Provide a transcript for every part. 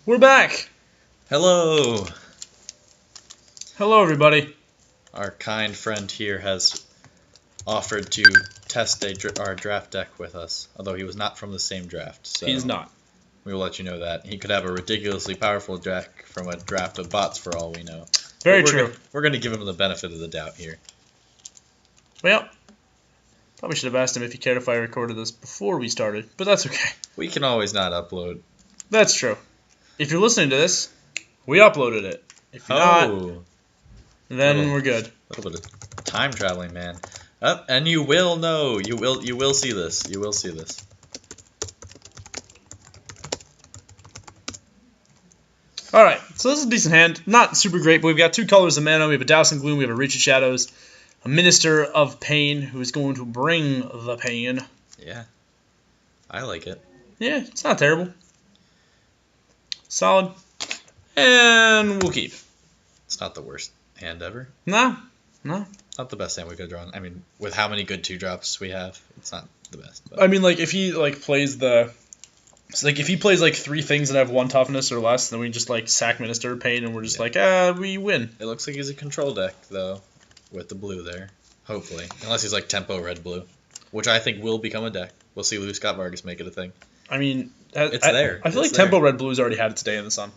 We're back. Hello! Hello, everybody. Our kind friend here has offered to test our draft deck with us, although he was not from the same draft. So He's not. We will let you know that. He could have a ridiculously powerful deck from a draft of bots for all we know. Very true. We're going to give him the benefit of the doubt here. Well, probably should have asked him if he cared if I recorded this before we started, but that's okay. We can always not upload. That's true. If you're listening to this, we uploaded it. If you're not, then we're good. A little bit of time traveling, man. And you will know. You will see this. You will see this. Alright, so this is a decent hand. Not super great, but we've got two colors of mana. We have a Douse and Gloom, we have a Reach of Shadows, a Minister of Pain who is going to bring the pain. Yeah. I like it. Yeah, it's not terrible. Solid. And we'll keep. It's not the worst hand ever. No. Not the best hand we could have drawn. I mean, with how many good 2-drops we have, it's not the best. But. I mean, like, if he, like, plays the... So, like, if he plays, like, 3 things that have 1 toughness or less, then we just, like, sack Minister of Pain and we're just like, we win. It looks like he's a control deck, though, with the blue there. Hopefully. Unless he's, like, tempo red-blue, which I think will become a deck. We'll see Lou Scott Vargas make it a thing. I mean... It's there. I feel like tempo red-blue's already had its day in the sun.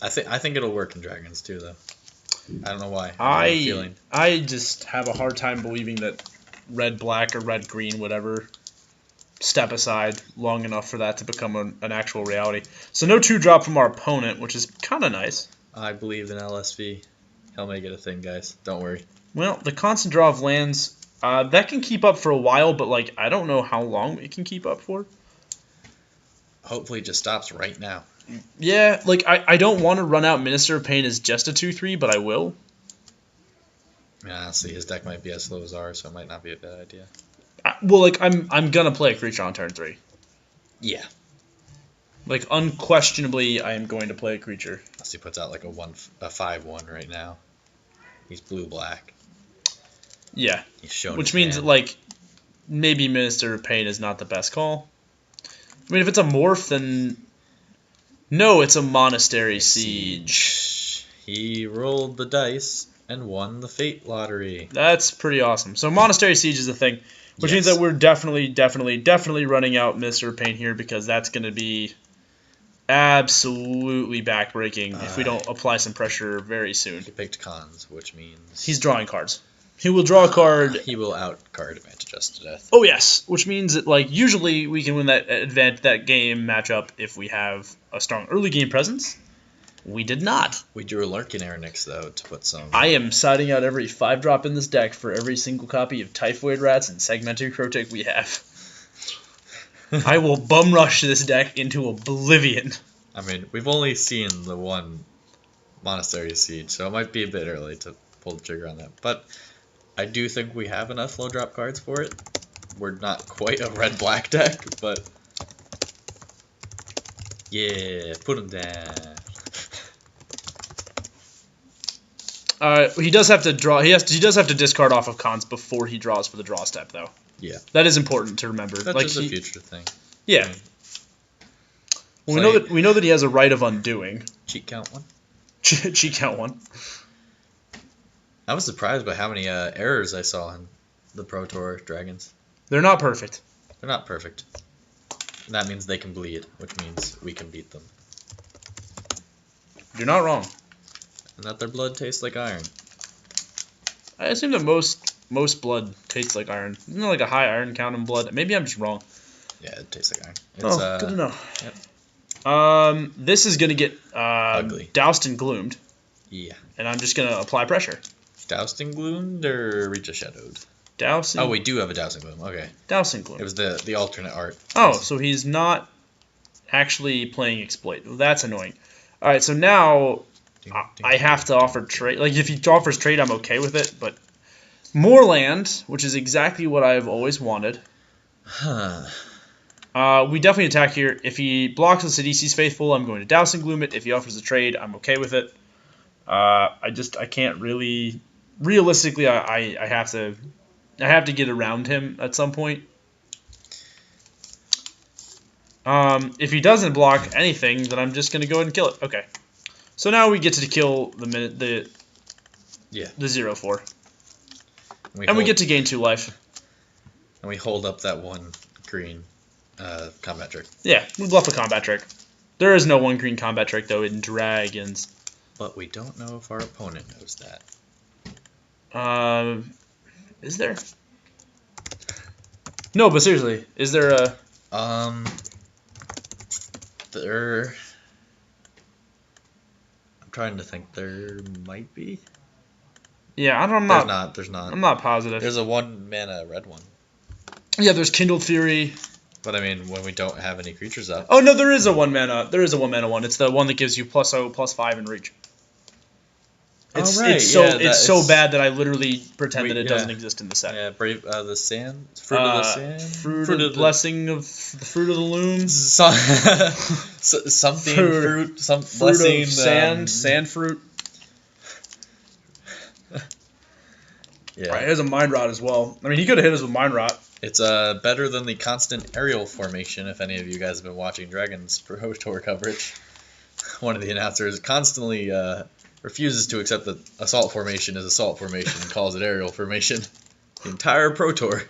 I think it'll work in Dragons, too, though. I don't know why. I just have a hard time believing that red-black or red-green would ever step aside long enough for that to become an actual reality. So no 2-drop from our opponent, which is kind of nice. I believe in LSV. He'll make it a thing, guys. Don't worry. Well, the constant draw of lands, that can keep up for a while, but like I don't know how long it can keep up for. Hopefully it just stops right now. Yeah, like I don't want to run out Minister of Pain as just a 2/3, but I will. Yeah, honestly, his deck might be as slow as ours, so it might not be a bad idea. Well, like I'm gonna play a creature on turn 3. Yeah. Like unquestionably, I am going to play a creature. Unless he puts out like a 5/1 right now. He's blue-black. Yeah. He's shown which means that, like, maybe Minister of Pain is not the best call. I mean, if it's a morph, then no, it's a Monastery Siege. He rolled the dice and won the Fate Lottery. That's pretty awesome. So Monastery Siege is a thing, which means that we're definitely running out Minister of Pain here because that's going to be absolutely backbreaking if we don't apply some pressure very soon. He picked cons, which means he's drawing cards. He will draw a card. He will out-card Advantage us to death. Oh, yes. Which means that, like, usually we can win that game matchup if we have a strong early game presence. We did not. We drew a Lurkin Aronix, though, to put some... I am siding out every 5-drop in this deck for every single copy of Typhoid Rats and Segmented Crotek we have. I will bum rush this deck into oblivion. I mean, we've only seen the one Monastery Siege, so it might be a bit early to pull the trigger on that. But I do think we have enough low-drop cards for it. We're not quite a red-black deck, but... Yeah, put him down. He does have to draw. He does have to discard off of cons before he draws for the draw step, though. Yeah, that is important to remember. That's like just a future thing. Yeah. I mean, well, we know that he has a right of undoing. Cheat count 1. Cheat count 1. I was surprised by how many errors I saw in the Pro Tour Dragons. They're not perfect. They're not perfect. And that means they can bleed, which means we can beat them. You're not wrong. And that their blood tastes like iron. I assume that most blood tastes like iron. Isn't there like a high iron count in blood? Maybe I'm just wrong. Yeah, it tastes like iron. It's, good to know. Yep. This is gonna get ugly. Doused and Gloomed. Yeah. And I'm just gonna apply pressure. Doused and Gloomed or Reach of Shadowed? Doused. Oh, we do have a Doused and Gloom. Okay. Doused and Gloom. It was the alternate art. Oh, so he's not actually playing Exploit. Well, that's annoying. All right, so now I have to offer trade. Like, if he offers trade, I'm okay with it. But more land, which is exactly what I've always wanted. Huh. We definitely attack here. If he blocks us at EC's Faithful, I'm going to Douse and Gloom it. If he offers a trade, I'm okay with it. I can't really... Realistically, I have to get around him at some point. If he doesn't block anything, then I'm just gonna go ahead and kill it. Okay. So now we get to kill the 0/4. And we get to gain 2 life. And we hold up that one green combat trick. Yeah, we bluff a combat trick. There is no one green combat trick though in Dragons. But we don't know if our opponent knows that. Is there? No, but seriously, is there a? There. I'm trying to think. There might be. Yeah, I'm not. There's not. I'm not positive. There's a 1 mana red one. Yeah, there's Kindled Fury. But I mean, when we don't have any creatures up. Oh no, there is a 1 mana. There is a 1 mana one. It's the one that gives you +0/+5 in reach. It's so bad that I literally pretend that it doesn't exist in the set. Yeah, Brave the Sand, Fruit of the Sand, Fruit of the Blessing of the Fruit of the Loom, something fruit, some blessing, of sand, sand fruit. Yeah, right, here's a Mind Rot as well. I mean, he could have hit us with Mind Rot. It's better than the constant aerial formation. If any of you guys have been watching Dragons Pro Tour coverage, one of the announcers constantly refuses to accept that assault formation is assault formation and calls it aerial formation. The entire Pro Tour.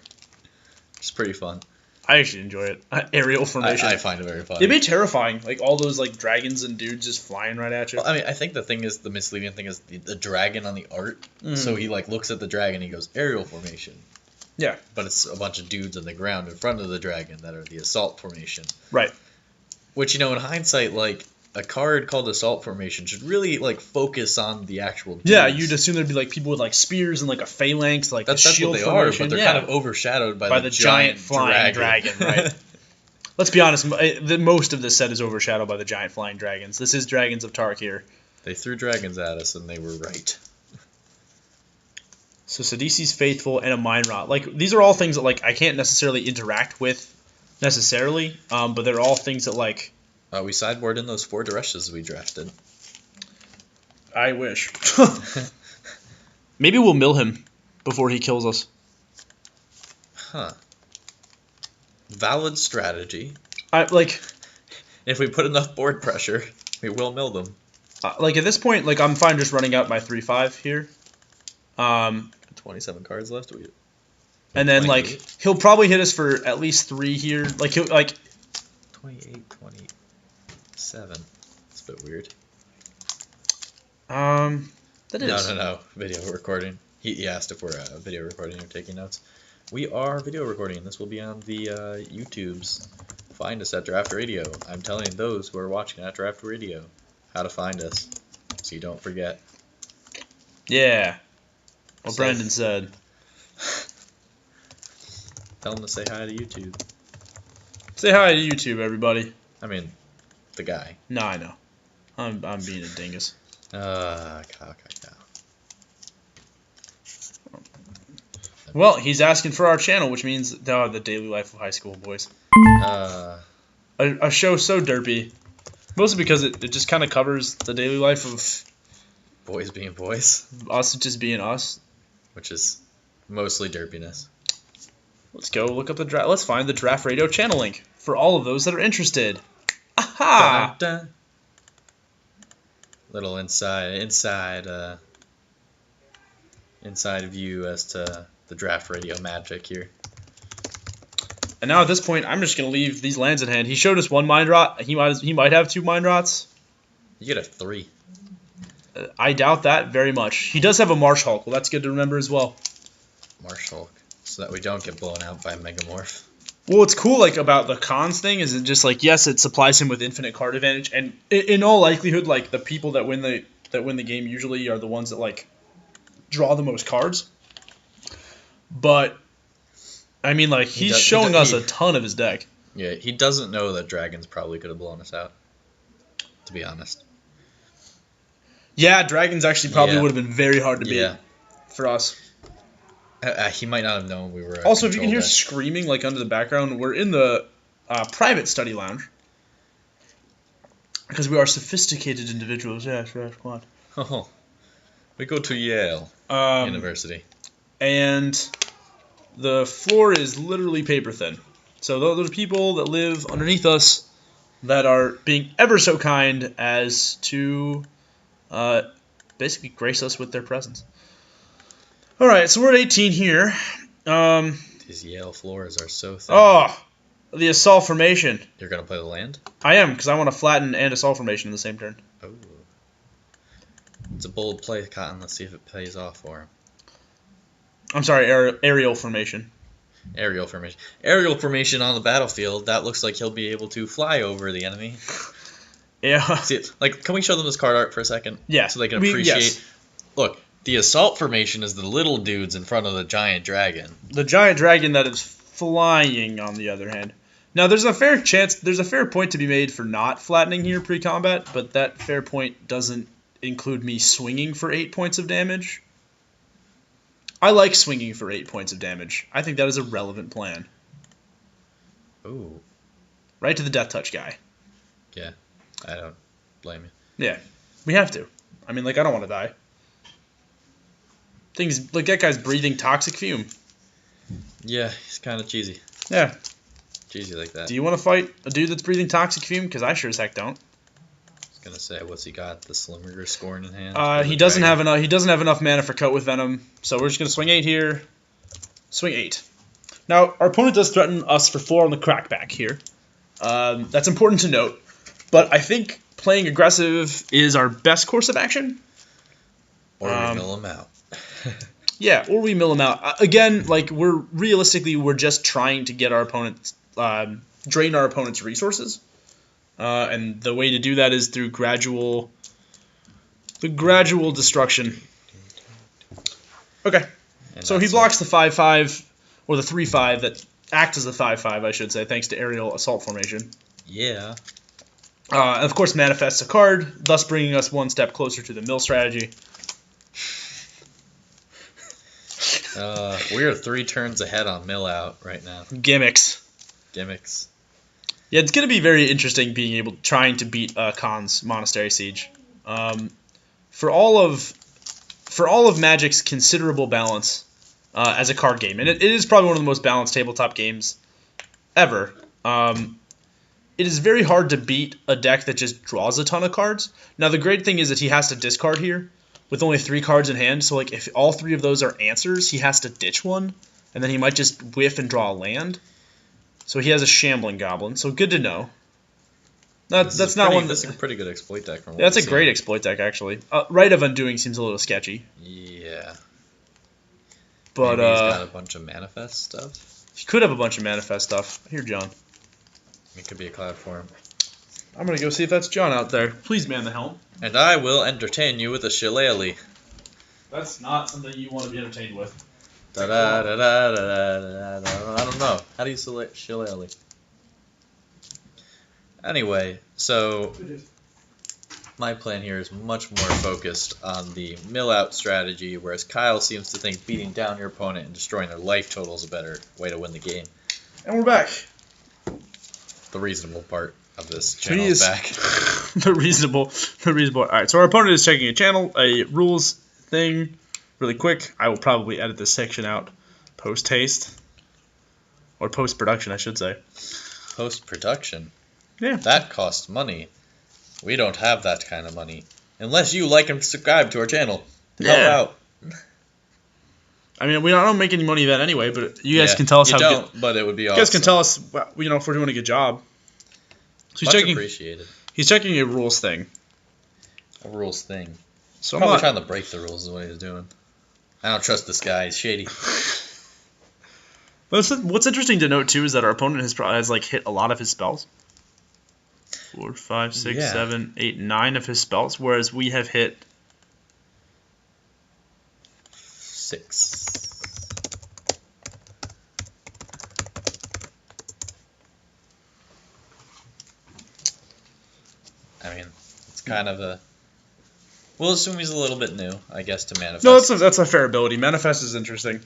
It's pretty fun. I actually enjoy it. Aerial formation. I find it very fun. It'd be terrifying, like all those like dragons and dudes just flying right at you. Well, I mean, I think the misleading thing is the dragon on the art. So he like looks at the dragon, and he goes aerial formation. Yeah. But it's a bunch of dudes on the ground in front of the dragon that are the assault formation. Right. Which, you know, in hindsight, like, a card called Assault Formation should really, like, focus on the actual dudes. Yeah, you'd assume there'd be, like, people with, like, spears and, like, a phalanx, like, that's shield what they formation. are, but they're kind of overshadowed by the giant flying dragon, right? Let's be honest, most of this set is overshadowed by the giant flying dragons. This is Dragons of Tarkir. They threw dragons at us, and they were right. So Sidisi's Faithful and a Mind Rot. Like, these are all things that, like, I can't necessarily interact with, necessarily, but they're all things that, like... we sideboard in those 4 Duresses we drafted. I wish. Maybe we'll mill him before he kills us. Huh. Valid strategy. If we put enough board pressure, we will mill them. Like, at this point, like, I'm fine just running out my 3/5 here. 27 cards left. And then, 28? Like, he'll probably hit us for at least 3 here. Like, he'll, like... 28, 27. It's a bit weird. That is. No. Video recording. He asked if we're video recording or taking notes. We are video recording. This will be on the YouTubes. Find us at Draft Radio. I'm telling those who are watching at Draft Radio how to find us, so you don't forget. Yeah. What Brandon said. Tell them to say hi to YouTube. Say hi to YouTube, everybody. I mean, the guy. No, I know. I'm being a dingus. Well, he's asking for our channel, which means the daily life of high school boys. A show so derpy, mostly because it just kind of covers the daily life of boys being boys, us just being us, which is mostly derpiness. Let's go look up the draft. Let's find the Draft Radio channel link for all of those that are interested. Aha! Dun, dun. Little inside view as to the Draft Radio magic here. And now at this point, I'm just gonna leave these lands in hand. He showed us 1 Mind Rot. He might have 2 Mind Rots. You get a 3. I doubt that very much. He does have a Marsh Hulk. Well, that's good to remember as well. Marsh Hulk, so that we don't get blown out by Megamorph. Well, what's cool like about the cons thing is it just like yes, it supplies him with infinite card advantage, and in all likelihood, like the people that win the game usually are the ones that like draw the most cards. But I mean, like he's showing us a ton of his deck. Yeah, he doesn't know that dragons probably could have blown us out. To be honest. Yeah, dragons actually probably would have been very hard to beat for us. He might not have known we were. Also, if you can hear screaming like under the background, we're in the private study lounge because we are sophisticated individuals. Yes, come on. Oh, we go to Yale University, and the floor is literally paper thin. So those are people that live underneath us that are being ever so kind as to basically grace us with their presence. All right, so we're at 18 here. These Yale floors are so thin. Oh, the assault formation. You're going to play the land? I am, because I want to flatten and assault formation in the same turn. Oh. It's a bold play, Cotton. Let's see if it pays off for him. I'm sorry, aerial formation. Aerial formation. Aerial formation on the battlefield. That looks like he'll be able to fly over the enemy. Yeah. See, like, can we show them this card art for a second? Yeah. So they can appreciate. Yes. Look, the assault formation is the little dudes in front of the giant dragon. The giant dragon that is flying, on the other hand. Now, there's a fair point to be made for not flattening here pre-combat, but that fair point doesn't include me swinging for 8 points of damage. I like swinging for 8 points of damage. I think that is a relevant plan. Ooh. Right to the death touch guy. Yeah, I don't blame you. Yeah, we have to. I mean, like, I don't want to die. Things like that guy's breathing toxic fume. Yeah, he's kind of cheesy. Yeah. Cheesy like that. Do you want to fight a dude that's breathing toxic fume? Because I sure as heck don't. I was gonna say, what's he got? The Slimmer scoring in hand. He doesn't have enough. He doesn't have enough mana for Coat with Venom. So we're just gonna swing 8 here. Swing 8. Now our opponent does threaten us for 4 on the crackback here. That's important to note. But I think playing aggressive is our best course of action. Or we mill him out. Yeah, or we mill him out. Again, like we're just trying to get our opponents, drain our opponent's resources, and the way to do that is through gradual destruction. Okay, so he blocks the 5/5 or the 3/5 that acts as a 5/5, I should say, thanks to aerial assault formation. Yeah. And of course, manifests a card, thus bringing us one step closer to the mill strategy. We are 3 turns ahead on mill out right now. Gimmicks. Yeah, it's going to be very interesting trying to beat Khan's Monastery Siege. For all of Magic's considerable balance as a card game, and it is probably one of the most balanced tabletop games ever. It is very hard to beat a deck that just draws a ton of cards. Now, the great thing is that he has to discard here with only 3 cards in hand. So, like, if all 3 of those are answers, he has to ditch one, and then he might just whiff and draw a land. So he has a Shambling Goblin. So good to know. That's not one. That's a pretty good exploit deck. From that's a great exploit deck, actually. Rite of Undoing seems a little sketchy. Yeah. But maybe he's got a bunch of manifest stuff. He could have a bunch of manifest stuff. Here, John. It could be a cloud form. I'm gonna go see if that's John out there. Please man the helm. And I will entertain you with a shillelagh. That's not something you want to be entertained with. Da da da da da da da. I don't know. How do you select shillelagh? Anyway, so my plan here is much more focused on the mill out strategy, whereas Kyle seems to think beating down your opponent and destroying their life total is a better way to win the game. And we're back. The reasonable part of this channel is back. the reasonable. All right, so our opponent is checking a rules thing really quick. I will probably edit this section out post-haste. Or post-production, I should say. Post-production? Yeah. That costs money. We don't have that kind of money. Unless you like and subscribe to our channel. Help out. I mean, we don't make any money of that anyway, but you guys can tell us how good. But it would be awesome. You guys can tell us, if we're doing a good job. So Much appreciated. He's checking a rules thing. A rules thing. So probably trying to break the rules is what he's doing. I don't trust this guy. He's shady. What's interesting to note too is that our opponent has like hit a lot of his spells. 4, 5, 6, 7, 8, 9 of his spells, whereas we have hit 6. I mean, it's kind of a. We'll assume he's a little bit new, I guess, to manifest. No, that's a fair ability. Manifest is interesting.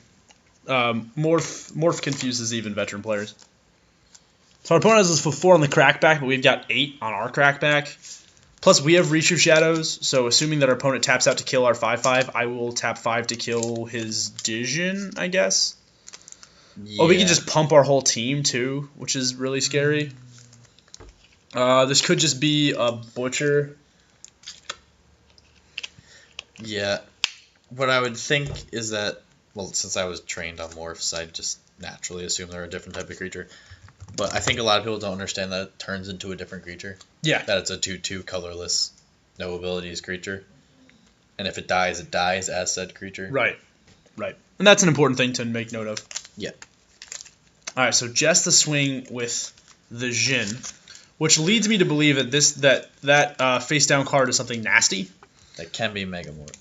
Morph confuses even veteran players. So our opponent has this 4 on the crackback, but we've got 8 on our crackback. Plus, we have Reach of Shadows, so assuming that our opponent taps out to kill our 5/5, I will tap 5 to kill his Dijon, I guess. Yeah. Oh, we can just pump our whole team too, which is really scary. This could just be a butcher. Yeah. What I would think is that, well, since I was trained on morphs, I just naturally assume they're a different type of creature. But I think a lot of people don't understand that it turns into a different creature. Yeah. That it's a 2/2 colorless, no abilities creature. And if it dies as said creature. Right. And that's an important thing to make note of. Yeah. All right, so just the swing with the Jin, which leads me to believe that that face down card is something nasty. That can be Megamorph.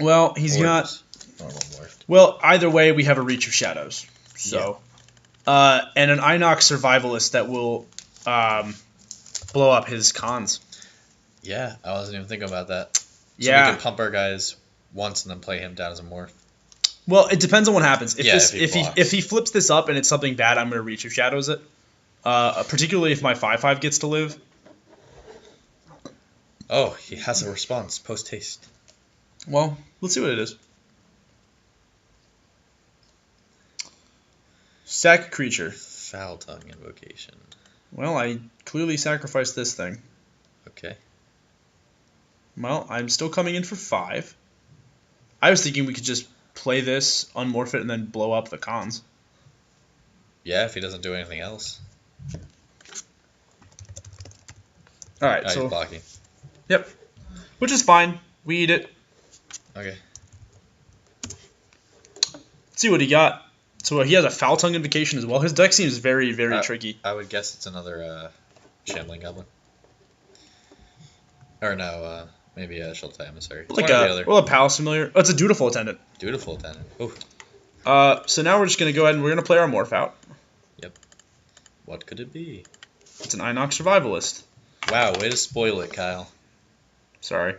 Well, he's Or not. just normal morphed. Well, either way, we have a Reach of Shadows. So, and an Inox Survivalist that will blow up his cons. Yeah, I wasn't even thinking about that. So Yeah. we could pump our guys once and then play him down as a morph. Well, it depends on what happens. If Yeah, if he flips this up and it's something bad, I'm going to Reach of Shadows it. Particularly if my 5/5 gets to live. Oh, he has a response post haste. Well, let's see what it is. Sack creature. Foul tongue invocation. Well, I clearly sacrificed this thing. Okay. Well, I'm still coming in for 5. I was thinking we could just play this, unmorph it, and then blow up the cons. Yeah, if he doesn't do anything else. Alright, He's so... blocking. Yep. Which is fine. We eat it. Okay. Let's see what he got. So he has a Foul Tongue Invocation as well. His deck seems very, very tricky. I would guess it's another Shambling Goblin. Or no, maybe a Shelter Emissary. Like a Palace Familiar. Oh, it's a Dutiful Attendant. Dutiful Attendant. Ooh. So now we're just going to go ahead and we're going to play our Morph out. Yep. What could it be? It's an Inox Survivalist. Wow, way to spoil it, Kyle. Sorry.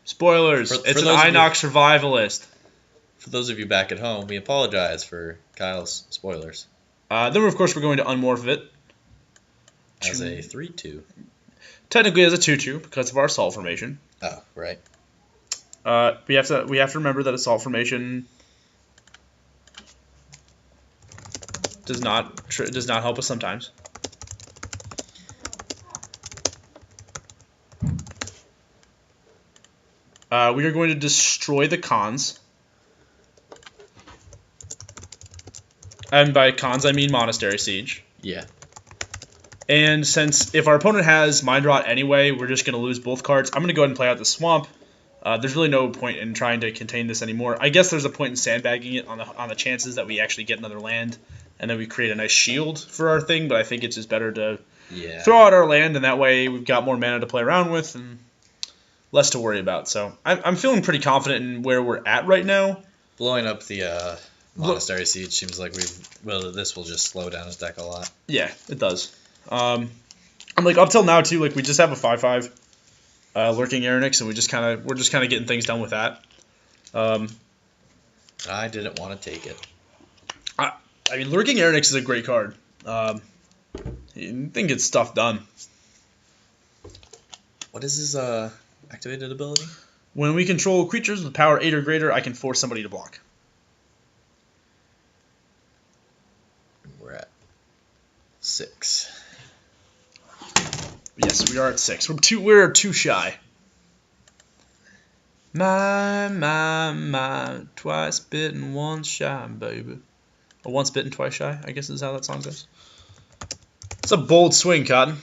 Spoilers. For it's an those of you- Inox Survivalist. For those of you back at home, we apologize for Kyle's spoilers. Then, of course, we're going to unmorph it. As a 3/2. Technically as a 2/2 because of our Assault Formation. Oh, right. We have to remember that Assault Formation does not help us sometimes. We are going to destroy the cons. And by cons, I mean Monastery Siege. Yeah. And since if our opponent has Mind Rot anyway, we're just going to lose both cards. I'm going to go ahead and play out the Swamp. There's really no point in trying to contain this anymore. I guess there's a point in sandbagging it on the chances that we actually get another land, and then we create a nice shield for our thing, but I think it's just better to throw out our land, and that way we've got more mana to play around with and less to worry about. So I'm feeling pretty confident in where we're at right now. Blowing up the Monastery Siege seems like this will just slow down his deck a lot. Yeah, it does. I'm like up till now too. Like we just have a 5/5 Lurking Aronix, and we're just kind of getting things done with that. I didn't want to take it. I mean, Lurking Aronix is a great card. You think it's stuff done. What is his activated ability? When we control creatures with power 8 or greater, I can force somebody to block. We're at 6. Yes, we are at 6. We're too shy. My, twice bitten, once shy, baby. Or once bitten, twice shy, I guess is how that song goes. It's a bold swing, Cotton.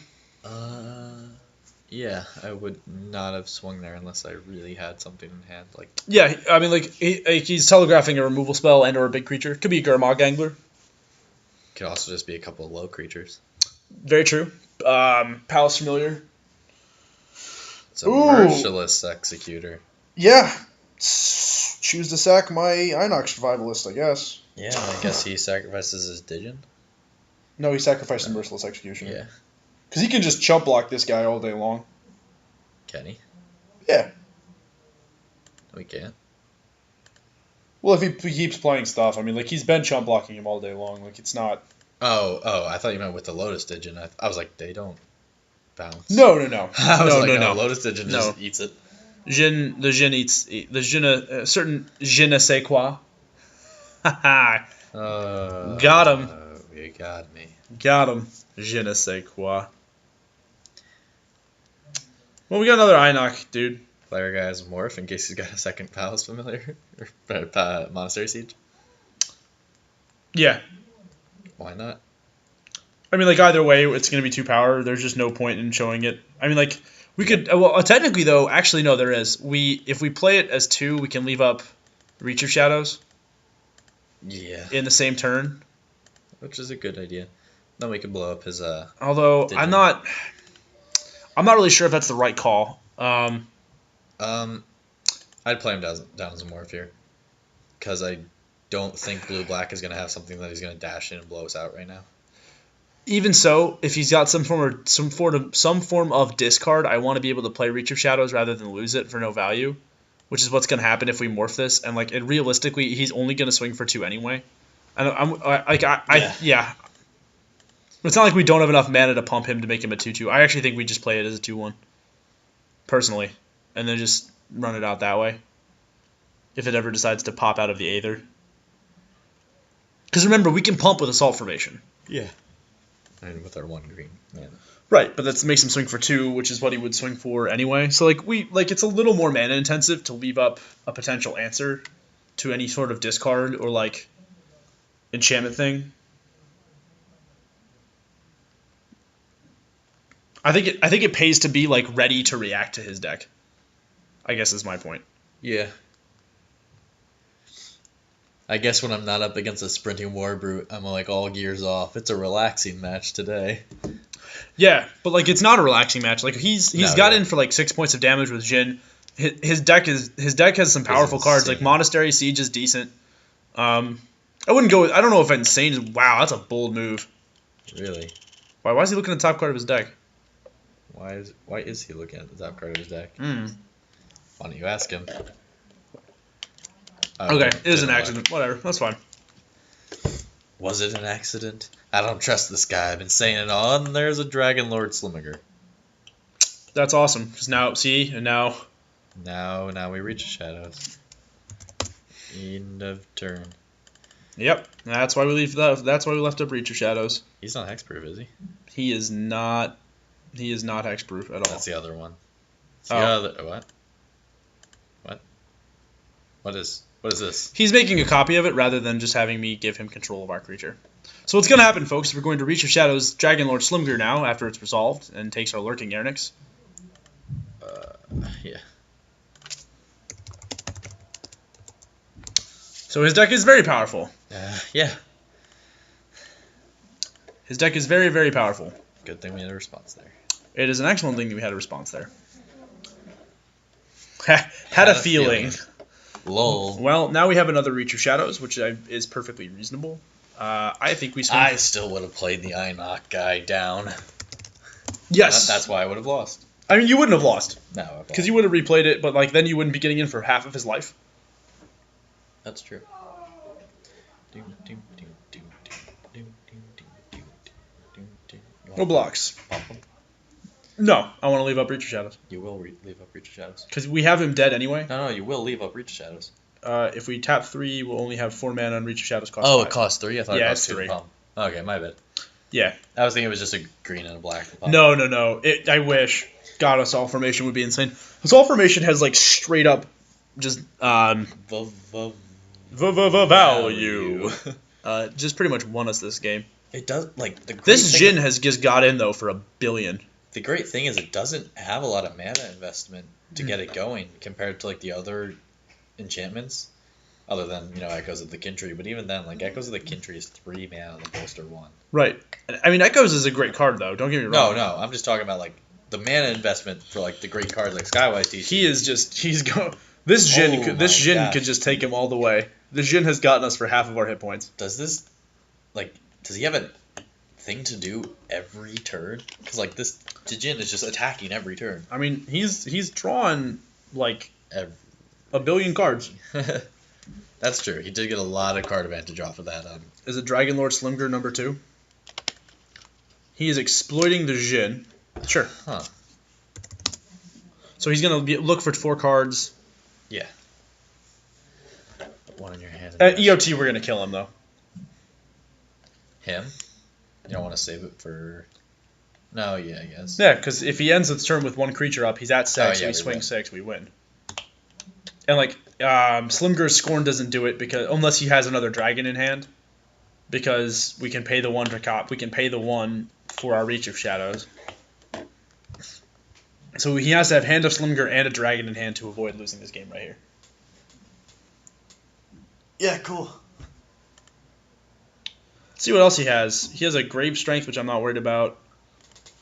Yeah, I would not have swung there unless I really had something in hand. Yeah, I mean, he's telegraphing a removal spell and or a big creature. Could be a Gurmag Angler. Could also just be a couple of low creatures. Very true. Palace Familiar. It's a Merciless Executor. Yeah. Choose to sack my Inox Survivalist, I guess. Yeah, I guess he sacrifices his Digin. No, he sacrificed the Merciless Executioner. Yeah. Because he can just chump block this guy all day long. Can he? Yeah. No, he can't. Well, if he keeps playing stuff, I mean, like, he's been chump blocking him all day long. Like, it's not... Oh, I thought you meant with the Lotus Digin. I was like, they don't bounce. No. I was no. Lotus Digin just eats it. The Jin eats... The Jin... certain je ne sais quoi. Haha. Got him. You got me. Got him. Je ne sais quoi. Well, we got another Einok, dude. Player guy has Morph in case he's got a second Palace Familiar. Or Monastery Siege. Yeah. Why not? I mean, like, either way, it's going to be 2 power. There's just no point in showing it. I mean, like, we could... Well, technically, though, actually, no, there is. If we play it as 2, we can leave up Reach of Shadows. Yeah. In the same turn. Which is a good idea. Then we can blow up his... Although, I'm not really sure if that's the right call. I'd play him down as a Morph here. Because I don't think blue-black is going to have something that he's going to dash in and blow us out right now. Even so, if he's got some form of discard, I want to be able to play Reach of Shadows rather than lose it for no value, which is what's going to happen if we morph this. And like, realistically, he's only going to swing for 2 anyway. And yeah. It's not like we don't have enough mana to pump him to make him a 2/2. I actually think we just play it as a 2/1, personally, and then just run it out that way. If it ever decides to pop out of the Aether. Because remember, we can pump with Assault Formation. Yeah. And with our 1 green. Yeah. Right, but that makes him swing for 2, which is what he would swing for anyway. So it's a little more mana intensive to leave up a potential answer to any sort of discard or like enchantment thing. I think it pays to be like ready to react to his deck. I guess is my point. Yeah. I guess when I'm not up against a sprinting war brute, I'm like all gears off. It's a relaxing match today. Yeah, but like it's not a relaxing match. Like he's got in for like 6 points of damage with Jhin. His deck has some powerful cards. Like Monastery Siege is decent. I wouldn't go. I don't know if insane is. Wow, that's a bold move. Really? Why is he looking at the top card of his deck? Why is he looking at the top card of his deck? Why don't you ask him? Okay, it is an accident. Whatever, that's fine. Was it an accident? I don't trust this guy. I've been saying it all. And there's a Dragon Lord Slimmiger. That's awesome. Because now, see, and now... Now we reach shadows. End of turn. Yep, that's why we left up Reach of Shadows. He's not hexproof, is he? He is not hexproof at all. That's the other one. What? What is this? He's making a copy of it rather than just having me give him control of our creature. So what's going to happen, folks, we're going to Reach of Shadows Dragon Lord Slimger now after it's resolved and takes our Lurking Ernix. Yeah. So his deck is very powerful. Yeah. His deck is very, very powerful. Good thing we had a response there. It is an excellent thing that we had a response there. Had a feeling. Lol. Well, now we have another Reach of Shadows, which is perfectly reasonable. I think we swing. I still would have played the Einok guy down. Yes. That's why I would have lost. I mean, you wouldn't have lost. No. Because you would have replayed it, but like then you wouldn't be getting in for half of his life. That's true. No blocks. No, I want to leave up Reach of Shadows. You will leave up Reach of Shadows. Because we have him dead anyway. No, you will leave up Reach of Shadows. If we tap 3, we'll only have 4 mana on Reach of Shadows cost 5. It costs 3? I thought it cost 2. Okay, my bad. Yeah. I was thinking it was just a green and a black. No. I wish. God, Assault Formation would be insane. Assault Formation has like straight up just value. Just pretty much won us this game. It does this Jhin has just got in though for $1 billion. The great thing is it doesn't have a lot of mana investment to get it going compared to like the other enchantments, other than Echoes of the Kintry. But even then, like Echoes of the Kintry is 3 mana, the bolster 1. Right. I mean, Echoes is a great card though. Don't get me wrong. No. I'm just talking about like the mana investment for like the great cards like Skywise TC. This Jhin could just take him all the way. This Jhin has gotten us for half of our hit points. Does he have a thing to do every turn? Because like this Jhin is just attacking every turn. I mean, he's drawn like 1 billion cards. That's true. He did get a lot of card advantage off of that. Is it Dragon Lord Slimger number 2? He is exploiting the Jhin. Sure. Huh. So he's gonna look for 4 cards. Yeah. One in your hand. At EOT, we're gonna kill him though. Him? You don't want to save it for... No, yeah, I guess. Yeah, because if he ends the turn with one creature up, he's at 6, yeah, we swing 6, we win. And, like, Slimger's Scorn doesn't do it because unless he has another dragon in hand. Because we can pay the 1 to cop. We can pay the 1 for our Reach of Shadows. So he has to have Hand of Slimger and a dragon in hand to avoid losing this game right here. Yeah, cool. Let's see what else he has. He has a Grave Strength, which I'm not worried about.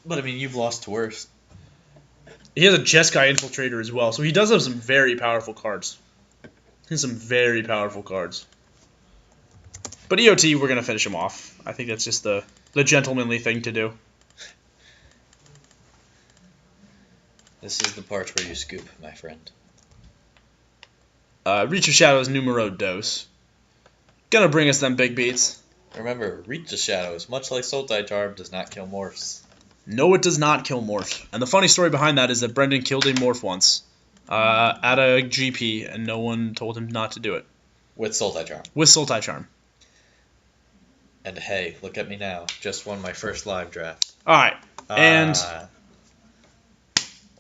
But, I mean, you've lost to worse. He has a Jeskai Infiltrator as well, so he does have some very powerful cards. He has some very powerful cards. But EOT, we're going to finish him off. I think that's just the gentlemanly thing to do. This is the part where you scoop, my friend. Reach of Shadows numero dos. Gonna bring us them big beats. Remember, Reach of Shadows, much like Sultai Charm, does not kill morphs. No, it does not kill morphs. And the funny story behind that is that Brendan killed a morph once at a GP, and no one told him not to do it. With Sultai Charm. With Sultai Charm. And hey, look at me now. Just won my first live draft. Alright. And...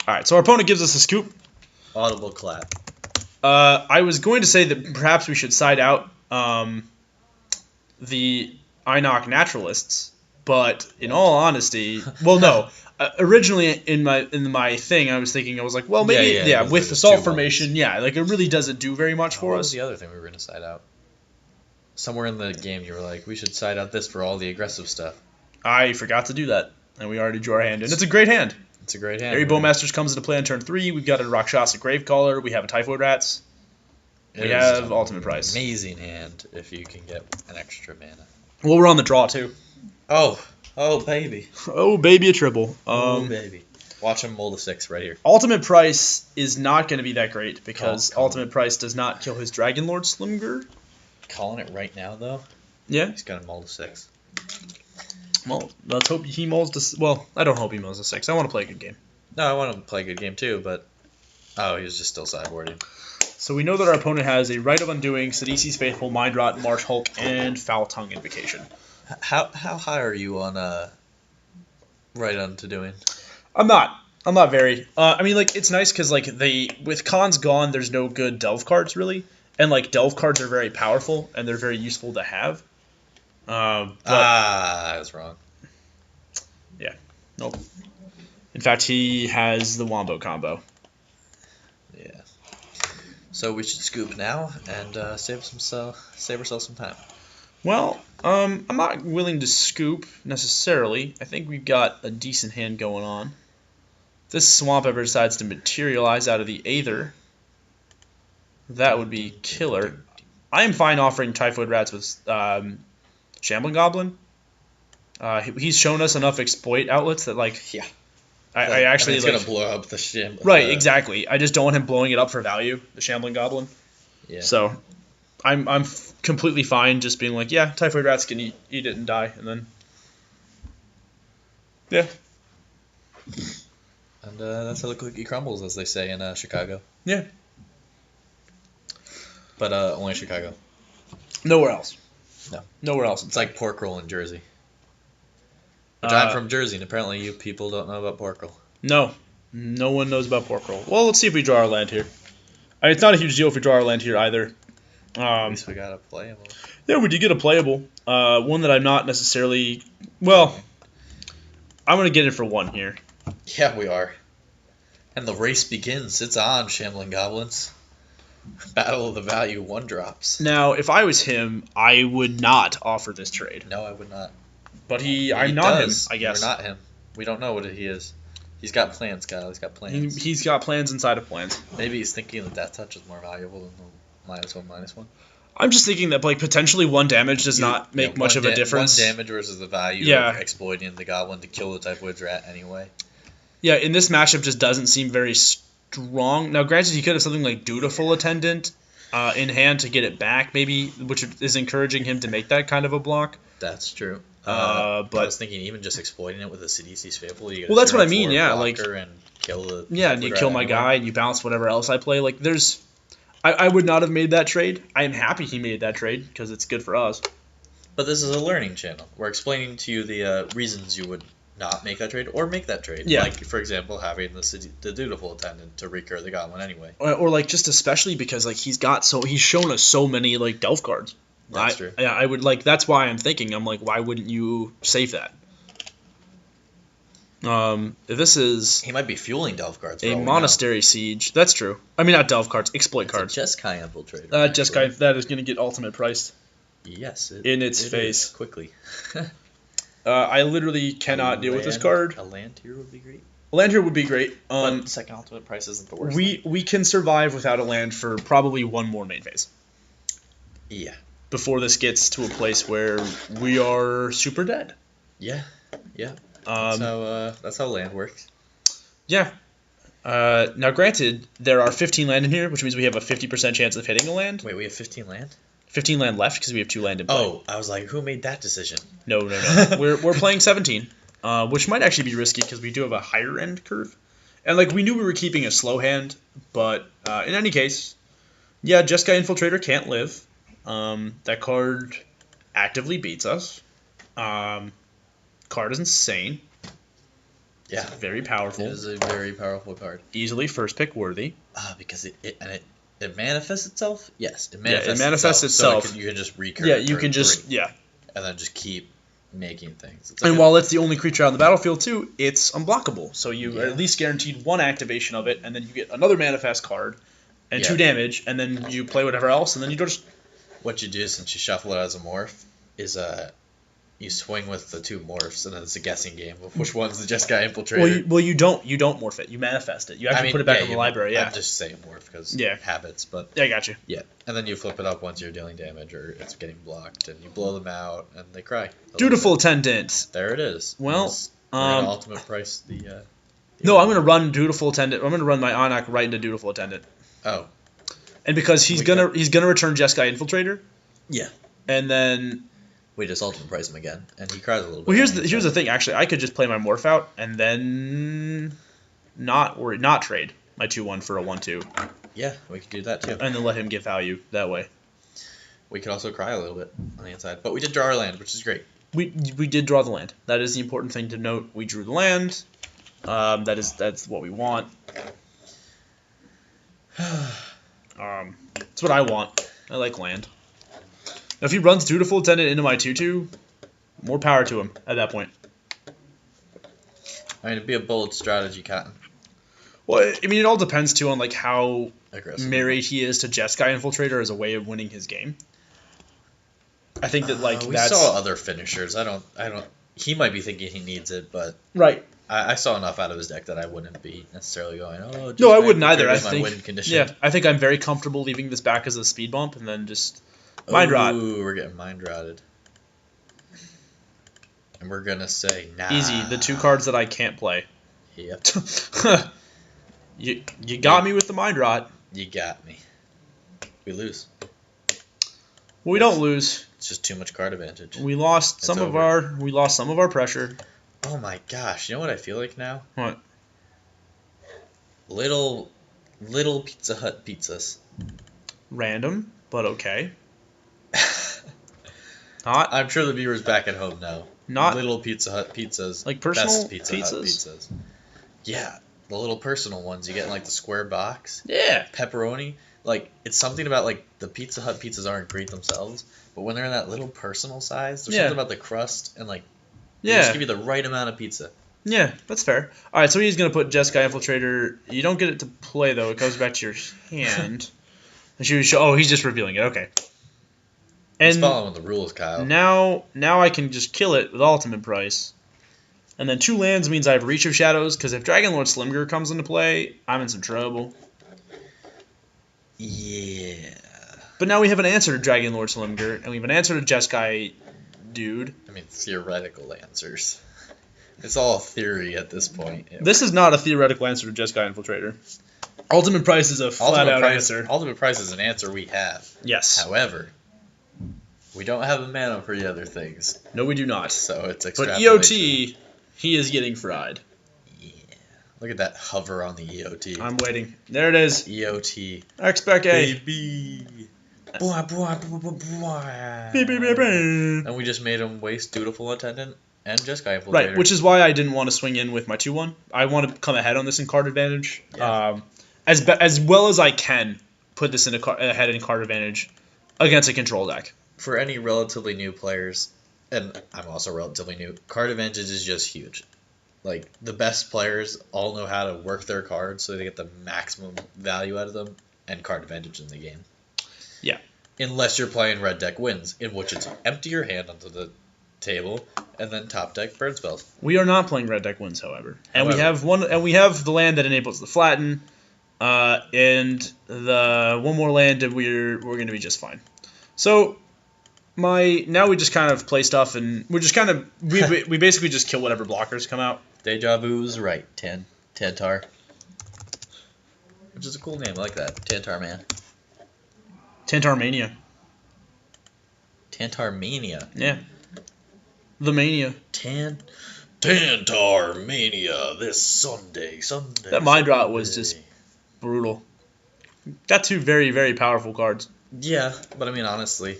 Alright, so our opponent gives us a scoop. Audible clap. I was going to say that perhaps we should side out the Einok Naturalists, but in all honesty, well, no. Originally in my thing, I was thinking, I was like, well, maybe with the Salt Formation, like it really doesn't do very much for us. What was the other thing we were going to side out? Somewhere in the game, you were like, we should side out this for all the aggressive stuff. I forgot to do that, and we already drew our hand, and it's a great hand. It's a great hand. Airy Bowmasters comes into play on turn 3. We've got a Rakshasa Gravecaller. We have a Typhoid Rats. We have Ultimate Price. Amazing hand if you can get an extra mana. Well, we're on the draw, too. Oh, baby. Oh, baby, a triple. Oh, baby. Watch him mold a 6 right here. Ultimate Price is not going to be that great because Ultimate Price does not kill his Dragon Lord Slimger. Calling it right now, though. Yeah? He's going to mold a 6. Well, let's hope he molds this. Well, I don't hope he molds a 6. I want to play a good game. No, I want to play a good game too, but... Oh, he was just still sideboarding. So we know that our opponent has a Rite of Undoing, Sidisi's Faithful, Mind Rot, Marsh Hulk, and Foul Tongue Invocation. How high are you on Rite of Undoing? I'm not very. I mean, like, it's nice because, like, with Khan's gone, there's no good Delve cards, really. And, like, Delve cards are very powerful, and they're very useful to have. I was wrong. Yeah. Nope. In fact, he has the Wombo combo. Yeah. So we should scoop now and save ourselves some time. Well, I'm not willing to scoop necessarily. I think we've got a decent hand going on. This Swamp ever decides to materialize out of the Aether. That would be killer. I am fine offering Typhoid Rats with Shambling Goblin. He's shown us enough exploit outlets that, like, yeah, I actually it's gonna blow up the Shambling. Right, exactly. I just don't want him blowing it up for value, the Shambling Goblin. Yeah. So, I'm completely fine just being like, yeah, Typhoid Rats can eat it and die, and then yeah. And that's how the cookie crumbles, as they say in Chicago. Yeah. But only Chicago. Nowhere else. No. Nowhere else. It's like pork roll in Jersey. Which I'm from Jersey, and apparently you people don't know about pork roll. No. No one knows about pork roll. Well, let's see if we draw our land here. I mean, it's not a huge deal if we draw our land here either. At least we got a playable. Yeah, we did get a playable. One that I'm not necessarily... Well, I'm going to get it for 1 here. Yeah, we are. And the race begins. It's on, Shambling Goblins. Battle of the Value 1 drops. Now, if I was him, I would not offer this trade. No, I would not. But I'm not him, I guess. You're not him. We don't know what he is. He's got plans, Kyle. He's got plans. He's got plans inside of plans. Maybe he's thinking that Death Touch is more valuable than the -1/-1. I'm just thinking that, like, potentially 1 damage does not make much of a difference. 1 damage versus the value of exploiting the Goblin to kill the Typhoid Rat anyway. Yeah, in this matchup just doesn't seem very strong. Now, granted, he could have something like Dutiful Attendant in hand to get it back, maybe, which is encouraging him to make that kind of a block. That's true. But I was thinking even just exploiting it with a Sidisi's Faithful. You that's what I mean. Yeah, like and kill the and you kill my guy and you bounce whatever else I play. Like I would not have made that trade. I am happy he made that trade because it's good for us. But this is a learning channel. We're explaining to you the reasons you would not make that trade or make that trade. Yeah. Like, for example, having the dutiful attendant to recur the goblin anyway. Or like just especially because like he's shown us so many like Delph cards. That's true. Yeah, I would like that's why I'm thinking I'm like why wouldn't you save that? If this is He might be fueling Delph cards. a monastery siege, that's true. I mean not Delph cards, exploit cards. Jeskai infiltrator. Jeskai that is going to get ultimate priced. Yes. In its face. Quickly. I literally cannot deal with this card. A land here would be great. A land here would be great. But second ultimate price isn't the worst. We can survive without a land for probably one more main phase. Yeah. Before this gets to a place where we are super dead. Yeah. That's how land works. Yeah. Now, granted, there are 15 land in here, which means we have a 50% chance of hitting a land. Wait, we have 15 land? 15 land left because we have 2 land in play. Oh, I was like, who made that decision? No. we're playing 17, which might actually be risky because we do have a higher end curve. And like we knew we were keeping a slow hand, but in any case, yeah, Jeskai Infiltrator can't live. That card actively beats us. Card is insane. Yeah. It's very powerful. It is a very powerful card. Easily first pick worthy. Because it manifests itself? Yes, it manifests itself. So you can just recur. Yeah, you can just, yeah. And then just keep making things. And while it's the only creature on the battlefield, too, it's unblockable. So you at least guaranteed 1 activation of it, and then you get another manifest card, and 2 damage, and then you play whatever else, and then you just... What you do since you shuffle it as a morph is you swing with the 2 morphs, and then it's a guessing game of which one's the Jeskai Infiltrator. Well, you don't morph it. You manifest it. You actually put it back in the library. Yeah, I'm just saying morph because habits, but I got you. Yeah, and then you flip it up once you're dealing damage or it's getting blocked, and you blow them out, and they cry. Dutiful Attendant. There it is. Well, we're gonna ultimate price the. No, I'm gonna run Dutiful Attendant. I'm gonna run my Anak right into Dutiful Attendant. Oh. And because he's gonna return Jeskai Infiltrator. Yeah. And then. We just ultimate price him again, and he cries a little bit. Well, here's the thing. Actually, I could just play my morph out and then not trade my 2/1 for a 1/2. Yeah, we could do that too. And then let him get value that way. We could also cry a little bit on the inside, but we did draw our land, which is great. We did draw the land. That is the important thing to note. We drew the land. That's what we want. That's what I want. I like land. Now, if he runs Dutiful Attendant into my 2/2, more power to him at that point. I mean, it'd be a bold strategy, Cotton. Well, I mean, it all depends, too, on like how aggressive married he is to Jeskai Infiltrator as a way of winning his game. I think that, like, we saw other finishers. I don't... He might be thinking he needs it, but... Right. I saw enough out of his deck that I wouldn't be necessarily going, oh... No, I wouldn't either. I think... Win condition. Yeah, I think I'm very comfortable leaving this back as a speed bump and then just... Mind Rot. Ooh, we're getting Mind Rotted. And we're gonna say, nah. Easy, the 2 cards that I can't play. Yep. You got me with the Mind Rot. You got me. We lose. Well, we don't lose. It's just too much card advantage. We lost some of our pressure. Oh my gosh, you know what I feel like now? What? Little Pizza Hut pizzas. Random, but okay. Not. I'm sure the viewers back at home know. Not little Pizza Hut pizzas. Like personal best Pizza Hut pizzas. Yeah, the little personal ones you get in like the square box. Yeah. Pepperoni. Like, it's something about like the Pizza Hut pizzas aren't great themselves, but when they're in that little personal size, there's something about the crust and like they just give you the right amount of pizza. Yeah, that's fair. All right, so he's gonna put Jeskai Infiltrator. You don't get it to play though; it goes back to your hand. Oh, he's just revealing it. Okay. And he's following the rules, Kyle. Now I can just kill it with ultimate price. And then 2 lands means I have Reach of Shadows, because if Dragonlord Slimger comes into play, I'm in some trouble. Yeah. But now we have an answer to Dragonlord Slimger, and we have an answer to Jeskai Dude. I mean, theoretical answers. It's all theory at this point. This is not a theoretical answer to Jeskai Infiltrator. Ultimate price is a flat-out answer. Ultimate price is an answer we have. Yes. However, we don't have a mana for the other things. No, we do not. So it's extrapolation. But EOT, he is getting fried. Yeah. Look at that hover on the EOT. I'm waiting. There it is. EOT. Expect A. Baby. Blah, blah, blah, blah, blah. Beep, beep, beep, beep. And we just made him waste Dutiful Attendant and Jeskai Infiltrator. Right, which is why I didn't want to swing in with my 2-1. I want to come ahead on this in card advantage. Yeah. As well as I can put this in ahead in card advantage against a control deck. For any relatively new players, and I'm also relatively new, card advantage is just huge. Like, the best players all know how to work their cards so they get the maximum value out of them, and card advantage in the game. Yeah. Unless you're playing red deck wins, in which it's empty your hand onto the table, and then top deck burn spells. We are not playing red deck wins, however. And we have the land that enables the flatten, and the one more land, and we're going to be just fine. So now we just kind of play stuff, and we're just kind of we basically just kill whatever blockers come out. Deja Vu's right, Tantar. Which is a cool name, I like that. Tantar Man. Tantarmania. Tantarmania. Yeah. The Mania. Tantarmania this Sunday. That mind drop was just brutal. Got two very, very powerful cards. Yeah, but I mean, honestly.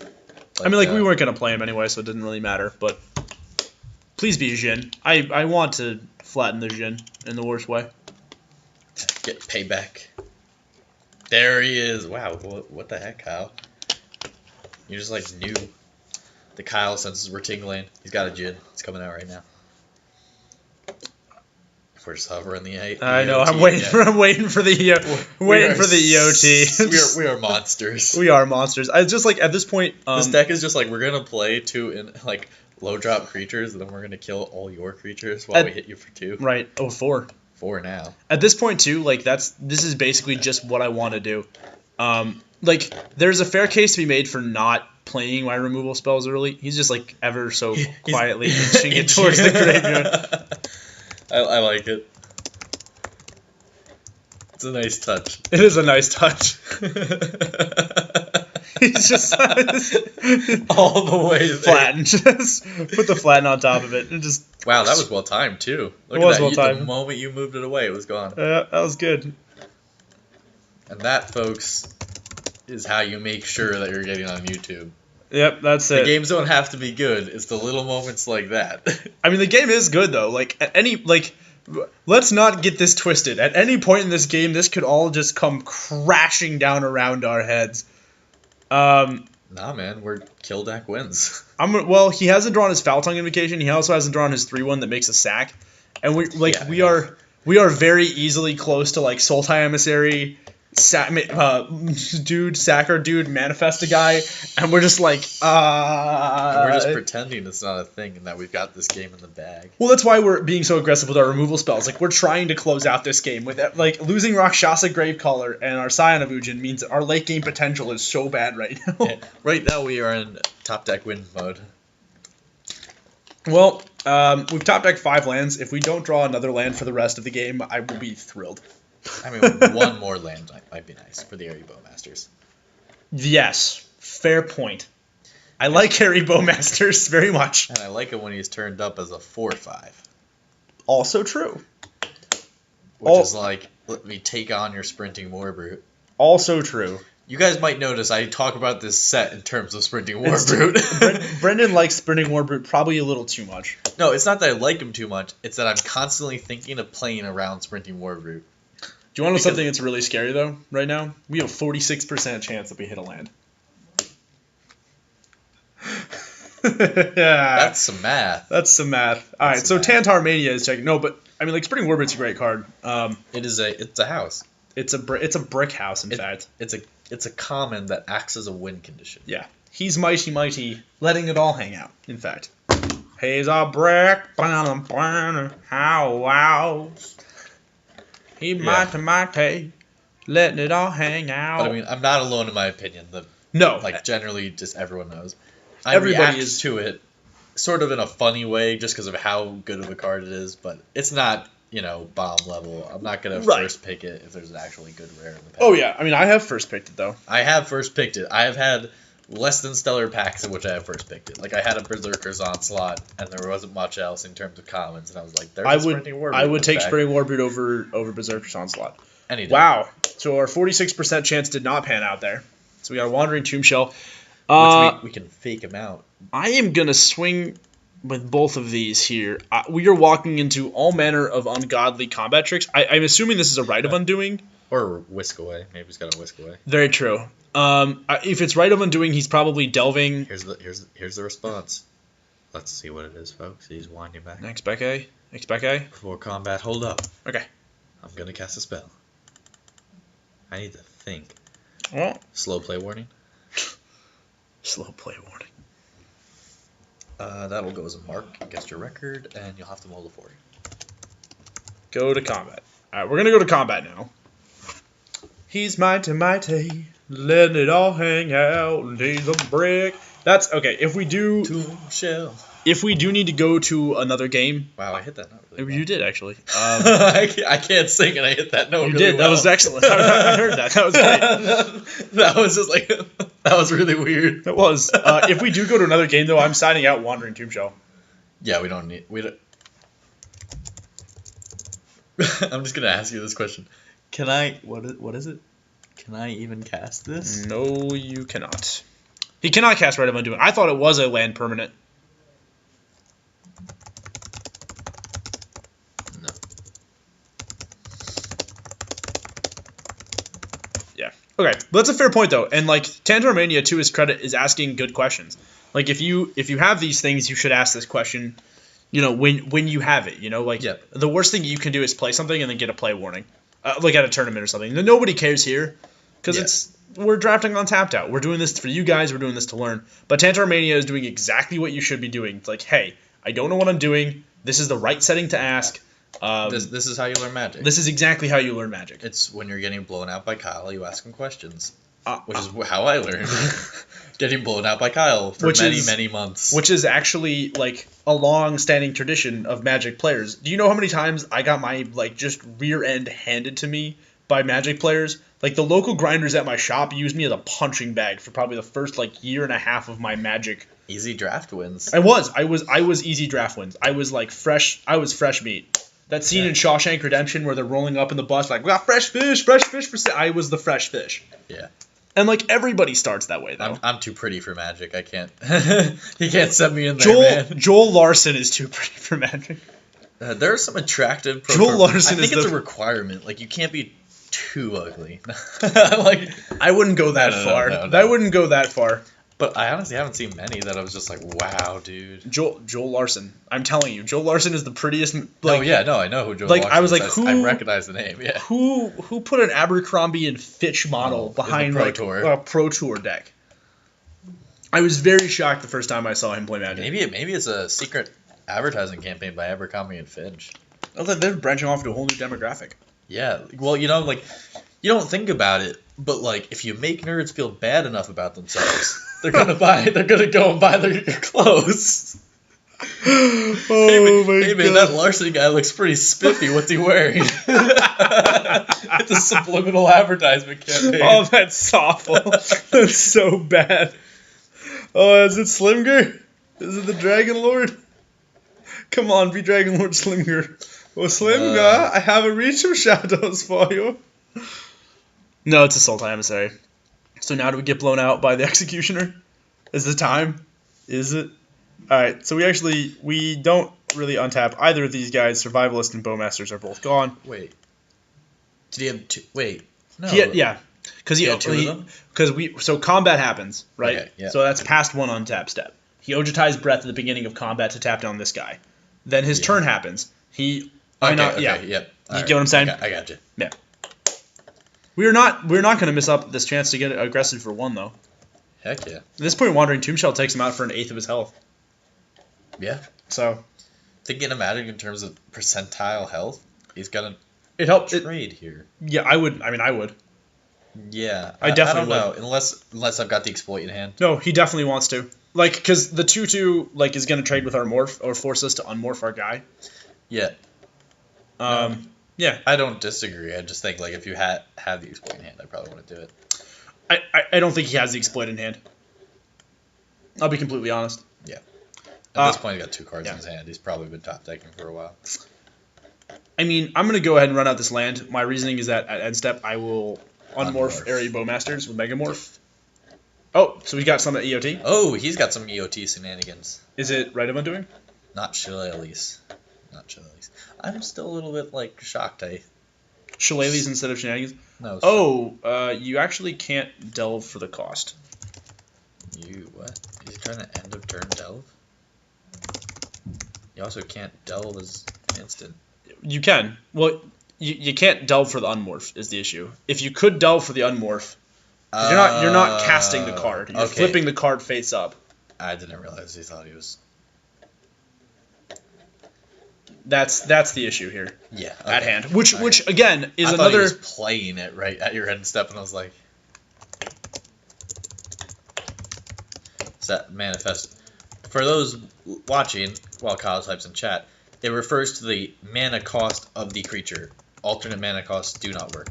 We weren't going to play him anyway, so it didn't really matter. But please be Jin. I want to flatten the Jin in the worst way. Get payback. There he is. Wow, what the heck, Kyle? You just, knew. The Kyle senses were tingling. He's got a Jin. It's coming out right now. We're just hovering the EOT. I know. I'm waiting for the EOT. We are monsters. We are monsters. I just at this point. This deck is just we're gonna play 2 low drop creatures, and then we're gonna kill all your creatures while we hit you for 2. Right. Oh, 4. 4 now. At this point too, this is basically just what I want to do. There's a fair case to be made for not playing my removal spells early. He's just ever so quietly inching it towards the graveyard. I like it. It's a nice touch. It is a nice touch. He's just all the way there. Flatten. Just put the flatten on top of it and just. Wow, that was well timed too. Look it was at that. Well timed. The moment you moved it away, it was gone. Yeah, that was good. And that, folks, is how you make sure that you're getting on YouTube. Yep, that's it. The games don't have to be good. It's the little moments like that. I mean, the game is good though. Let's not get this twisted. At any point in this game, this could all just come crashing down around our heads. Nah, man, we're kill deck wins. Well, he hasn't drawn his Foul Tongue Invocation. He also hasn't drawn his 3/1 that makes a sack, and we are very easily close to Sultai Emissary. Sacker dude, manifest a guy, and we're just we're just pretending it's not a thing and that we've got this game in the bag. Well, that's why we're being so aggressive with our removal spells. We're trying to close out this game with losing Rakshasa Gravecaller and our Scion of Ujin means that our late game potential is so bad right now. Yeah, right now we are in top deck win mode. Well, we've top decked 5 lands. If we don't draw another land for the rest of the game, I will be thrilled. I mean, one more land might be nice for the Airy Bowmasters. Yes, fair point. I like Airy Bowmasters very much. And I like it when he's turned up as a 4/5. Also true. Which is let me take on your Sprinting Warbrute. Also true. You guys might notice I talk about this set in terms of Sprinting Warbrute. Brendan likes Sprinting Warbrute probably a little too much. No, it's not that I like him too much. It's that I'm constantly thinking of playing around Sprinting Warbrute. Do you want to know something that's really scary, though, right now? We have a 46% chance that we hit a land. Yeah. That's some math. All right, so Tantar Mania is checking. No, but, Sprinting Warbrute's a great card. It's a house. It's a brick house, in fact. It's a common that acts as a win condition. Yeah. He's mighty, letting it all hang out, in fact. He's a brick, how. He mighty, letting it all hang out. But I'm not alone in my opinion. No. Generally, just everyone knows. Everybody is to it, sort of in a funny way, just because of how good of a card it is. But it's not, bomb level. I'm not gonna first pick it if there's an actually good rare in the pack. Oh yeah, I have first picked it though. I have first picked it. I have had less than stellar packs in which I have first picked it. I had a Berserker's Onslaught, and there wasn't much else in terms of commons, and I was like, I would take Sprinting Warbrute over Berserker's Onslaught. Any day. Wow. So our 46% chance did not pan out there. So we got a Wandering Tomb Shell. Which we can fake him out. I am going to swing with both of these here. We are walking into all manner of ungodly combat tricks. I'm assuming this is a Rite of Undoing. Or Whisk Away. Maybe he's got a Whisk Away. Very true. If it's Rite of Undoing, he's probably delving. Here's the response. Let's see what it is, folks. He's winding back. Expect A. Expect A. Before combat, hold up. Okay. I'm going to cast a spell. I need to think. Well, Slow play warning. slow play warning. That will go as a mark against your record, and you'll have to roll a 40. Go to combat. Alright, we're going to go to combat now. He's mighty, mighty, letting it all hang out, and he's a brick. That's, okay, if we do need to go to another game. Wow, I hit that note really well. You did, actually. I can't sing, and I hit that note You really did, well. that was excellent. I heard that, that was great. That was just like, that was really weird. It was. If we do go to another game, though, I'm signing out Wandering Tomb Shell. Yeah, we don't. I'm just going to ask you this question. Can I, what is it? Can I even cast this? No, you cannot. He cannot cast Rite of Undoing. I thought it was a land permanent. No. Yeah. Okay, but that's a fair point, though. And, like, Tantarmania, to his credit, is asking good questions. Like, if you have these things, you should ask this question, you know, when you have it, you know? Like, Yep. The worst thing you can do is play something and then get a play warning. Like at a tournament or something. Nobody cares here. Because we're drafting on tapped out. We're doing this for you guys. We're doing this to learn. But Tantarmania is doing exactly what you should be doing. It's like, hey, I don't know what I'm doing. This is the right setting to ask. This is how you learn Magic. This is exactly how you learn Magic. It's when you're getting blown out by Kyle, you ask him questions. Which is how I learned. Getting blown out by Kyle for many months. Which is actually, like, a long-standing tradition of Magic players. Do you know how many times I got my, like, just rear end handed to me by Magic players? Like, the local grinders at my shop used me as a punching bag for probably the first, like, year and a half of my Magic. Easy draft wins. I was easy draft wins. I was, like, fresh meat. That scene in Shawshank Redemption where they're rolling up in the bus like, we got fresh fish for sale. I was the fresh fish. Yeah. And, like, everybody starts that way, though. I'm too pretty for Magic. I can't. He can't send me in there, man. Joel Larson is too pretty for Magic. There are some attractive. Joel Larson I think it's a requirement. Like, you can't be too ugly. Like, I wouldn't go that far. No. I wouldn't go that far. But I honestly haven't seen many that I was just like, wow, dude. Joel Larson. I'm telling you, Joel Larson is the prettiest. Like, I know who Joel Larson is. I was like, who? I recognize the name. Yeah. Who put an Abercrombie and Fitch model behind Pro Tour. a Pro Tour deck? I was very shocked the first time I saw him play Magic. Maybe it's a secret advertising campaign by Abercrombie and Fitch. Oh, they're branching off to a whole new demographic. Yeah. Well, you know, like, you don't think about it, but like, if you make nerds feel bad enough about themselves, they're gonna go and buy their clothes. Hey man, that Larson guy looks pretty spiffy. What's he wearing? It's a subliminal advertisement campaign. Oh, that's awful. That's so bad. Oh, is it Slimger? Is it the Dragon Lord? Come on, be Dragon Lord Slimger. Oh, Slimger, I have a reach of shadows for you. No, it's Assault Emissary. So now do we get blown out by the Executioner? Is the time? Is it? Alright, so we don't really untap either of these guys. Survivalist and Bowmasters are both gone. Wait. Did he have two? Wait. No. Because he had two of them? So combat happens, right? Okay, yeah. So that's past one untap step. He Ojitais Breath at the beginning of combat to tap down this guy. Then his turn happens. Yep. You get what I'm saying? I got you. Yeah. We're not going to miss up this chance to get aggressive for one, though. Heck yeah. At this point, Wandering Tomb Shell takes him out for an eighth of his health. Yeah. So thinking of Magic in terms of percentile health, he's gonna trade here. Yeah, I would. Yeah, I definitely I don't know unless I've got the exploit in hand. No, he definitely wants to. Like, because the 2/2 like is gonna trade with our morph or force us to unmorph our guy. Yeah. Yeah. I don't disagree. I just think like if you had the exploit in hand, I probably wouldn't do it. I don't think he has the exploit in hand. I'll be completely honest. Yeah. At this point, he's got two cards in his hand. He's probably been top decking for a while. I mean, I'm going to go ahead and run out this land. My reasoning is that at end step, I will unmorph Area Bowmasters with Megamorph. Oh, so we got some at EOT. Oh, he's got some EOT shenanigans. Is it right of undoing? Not Shillelaghs. Not Shillelaghs. I'm still a little bit like shocked. Shillelaghs instead of shenanigans? No. Oh, you actually can't delve for the cost. You what? Is he trying to end of turn delve? You also can't delve as instant. You can. Well, you can't delve for the unmorph is the issue. If you could delve for the unmorph, you're not casting the card. You're flipping the card face up. I didn't realize he thought he was. That's the issue here. Yeah. Okay. At hand, which again is I another. Thought he was playing it right at your end step, and I was like, "Is that manifest?" For those watching, while Kyle types in chat, it refers to the mana cost of the creature. Alternate mana costs do not work.